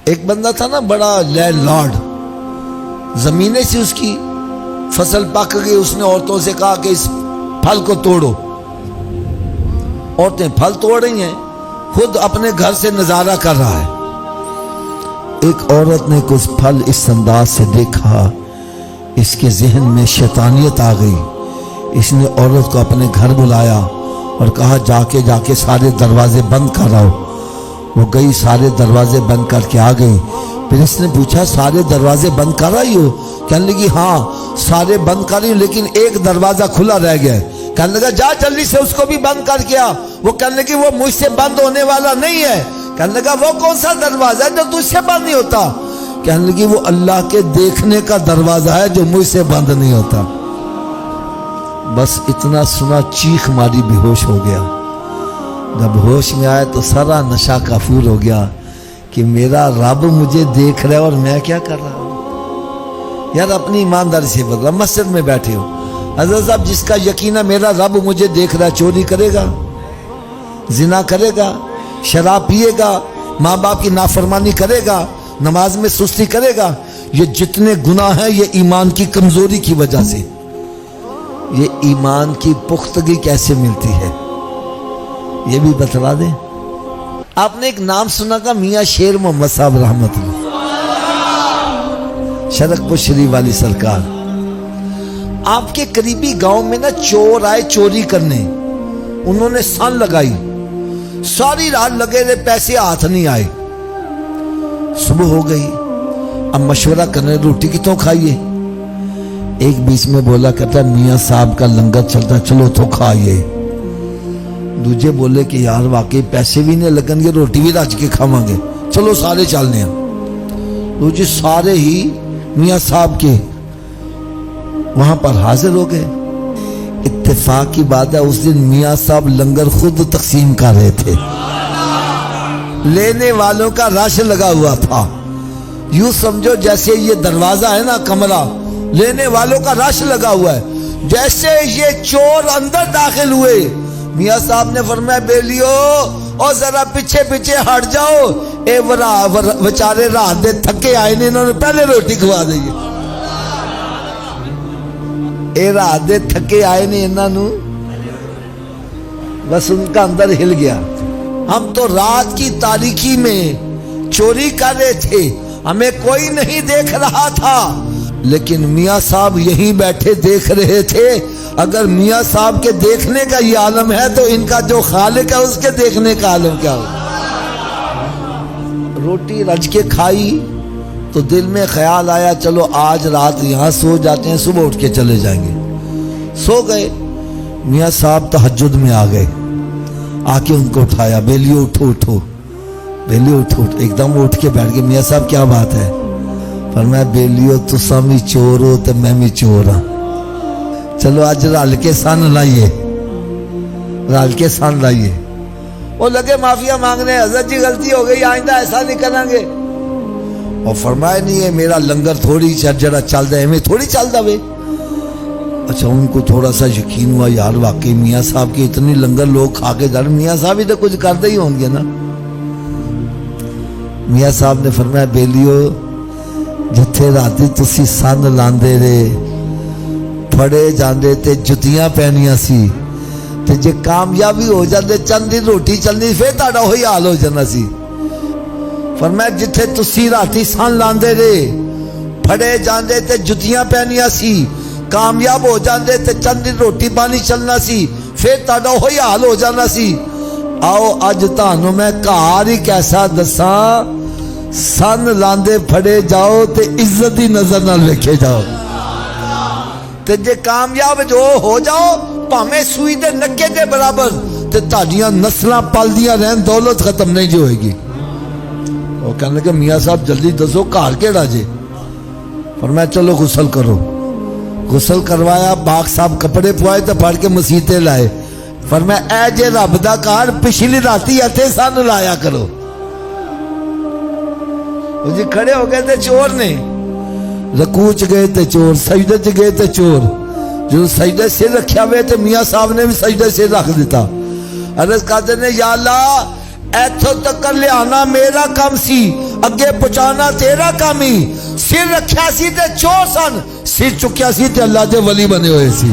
ایک بندہ تھا نا بڑا لینڈ لارڈ، زمینیں سی اس کی، فصل پک گئی، اس نے عورتوں سے کہا کہ اس پھل کو توڑو، عورتیں پھل توڑ رہی ہیں، خود اپنے گھر سے نظارہ کر رہا ہے۔ ایک عورت نے کچھ پھل اس انداز سے دیکھا، اس کے ذہن میں شیطانیت آ گئی، اس نے عورت کو اپنے گھر بلایا اور کہا جا کے سارے دروازے بند کر آؤ۔ وہ گئی، سارے دروازے بند کر کے آ گئی۔ پھر اس نے پوچھا سارے دروازے بند کر آئی ہو؟ کہنے لگی ہاں سارے بند کر رہی ہوں، لیکن ایک دروازہ کھلا رہ گیا ہے۔ کہنے لگا جا جلدی سے اس کو بھی بند کر کے آ۔ وہ کہنے لگی وہ مجھ سے بند ہونے والا نہیں ہے۔ کہنے لگا وہ کون سا دروازہ ہے جو تجھ سے بند نہیں ہوتا؟ کہنے لگی وہ اللہ کے دیکھنے کا دروازہ ہے جو مجھ سے بند نہیں ہوتا۔ بس اتنا سنا چیخ ماری، بے ہوش ہو گیا۔ جب ہوش میں آیا تو سارا نشہ کافور ہو گیا کہ میرا رب مجھے دیکھ رہا ہے اور میں کیا کر رہا ہوں۔ یار اپنی ایمانداری سے بول رہا، مسجد میں بیٹھے ہو، حضرت صاحب جس کا یقین ہے میرا رب مجھے دیکھ رہا ہے، چوری کرے گا، زنا کرے گا، شراب پیے گا، ماں باپ کی نافرمانی کرے گا، نماز میں سستی کرے گا، یہ جتنے گناہ ہیں یہ ایمان کی کمزوری کی وجہ سے۔ یہ ایمان کی پختگی کیسے ملتی ہے یہ بھی بتلا دیں۔ آپ نے ایک نام سنا کا میاں شیر محمد صاحب رحمت اللہ، شرق پور شریف والی سرکار۔ آپ کے قریبی گاؤں میں نا چور آئے چوری کرنے، انہوں نے سن لگائی، ساری رات لگے رہے، پیسے ہاتھ نہیں آئے۔ صبح ہو گئی، اب مشورہ کرنے روٹی کتوں کھائیے؟ ایک بیچ میں بولا کہتا میاں صاحب کا لنگر چلتا چلو تو کھائیے۔ دوجے بولے کہ یار واقعی پیسے بھی نہیں لگن گے، روٹی بھی رج کے کھاواں گے، چلو سارے چلنے ہیں۔ دوجے سارے ہی میاں صاحب کے وہاں پر حاضر ہو گئے۔ اتفاق کی بات ہے اس دن میاں صاحب لنگر خود تقسیم کر رہے تھے، لینے والوں کا رش لگا ہوا تھا۔ یوں سمجھو جیسے یہ دروازہ ہے نا کمرہ، لینے والوں کا رش لگا ہوا ہے۔ جیسے یہ چور اندر داخل ہوئے، میاں صاحب نے فرمایا بیلیو اور ذرا پیچھے پیچھے ہٹ جاؤ، اے بچارے رات دے تھکے آئے نے، انہوں نے پہلے روٹی کھوا دی۔ اے رات دے تھکے آئے نے، انہوں بس ان کا اندر ہل گیا۔ ہم تو رات کی تاریکی میں چوری کر رہے تھے، ہمیں کوئی نہیں دیکھ رہا تھا، لیکن میاں صاحب یہیں بیٹھے دیکھ رہے تھے۔ اگر میاں صاحب کے دیکھنے کا یہ عالم ہے تو ان کا جو خالق ہے اس کے دیکھنے کا عالم کیا ہو۔ روٹی رج کے کھائی تو دل میں خیال آیا چلو آج رات یہاں سو جاتے ہیں، صبح اٹھ کے چلے جائیں گے۔ سو گئے۔ میاں صاحب تہجد میں آ گئے، آ کے ان کو اٹھایا، بیلیو اٹھو اٹھو، بیلیو اٹھو۔ ایک دم اٹھ کے بیٹھ گئے۔ میاں صاحب کیا بات ہے؟ فرمایا بیلیو تساں بھی چور ہو تو میں بھی چور ہاں، چلو آج رل کے سن لائیے، رل کے سن لائیے۔ وہ لگے معافیا مانگنے، حضرت جی غلطی ہو گئی، آئندہ ایسا نہیں کریں گے۔ اور فرمایا نہیں ہے میرا لنگر تھوڑی جڑا چل ہے میں تھوڑی چلتا وے۔ اچھا ان کو تھوڑا سا یقین ہوا یار واقعی میاں صاحب کے اتنی لنگر لوگ کھا کے جا رہے، میاں صاحب ہی تو کچھ کرتے ہی ہوں گے نا۔ میاں صاحب نے فرمایا بیلیو جتھے راتی تسی سن لاندے رہے، پھڑے جاندے تے جتیاں پہنیاں سی، تے جے کامیابی ہو جاندے چند دن روٹی چلنی، پھر تہاڈا وہی حال ہو جانا سی۔ فرمایا جتھے تسی راتی سن لاندے رہے، پھڑے جاندے تے جتیاں پہنیاں سی، کامیاب ہو جاندے تے چند دن روٹی پانی چلنا سی، پھر تہاڈا وہی حال ہو جانا سی۔ آؤ اج تانوں میں کہار ہی کیسا دساں، سن لاندے پھڑے جاؤ تے عزت دی نظر نال ویکھے جاؤ، تے جے کامیاب جو ہو جاؤ پاویں سوئی دے نکے دے برابر، تے تہاڈیاں نسلاں پلدیاں رہن، دولت ختم نہیں جو ہوئے گی۔ وہ کہنے لگے میاں صاحب جلدی دسو گھر کیڑا جے؟ فرمایا چلو غسل کرو۔ غسل کروایا، باغ صاحب کپڑے پوائے تو پھڑ کے مسیتے لائے۔ فرمایا اے جے رب دا گھر، پچھلی راتی اتھے سن لایا کرو۔ جی کھڑے ہو گئے تھے چور نے، رکوع چ گئے تھے چور، سجدے چ گئے تھے چور۔ جو سجدے سے رکھیا ہوئے تھے میاں صاحب نے بھی سجدے سے رکھ دیتا۔ عرض کرتے نے یا اللہ ایتھوں تک لے آنا میرا کام سی، اگے پہنچانا تیرا کام ہی. سر رکھیا سی تے چور سن, سر چکیا سی تے اللہ دے ولی بنے ہوئے سی.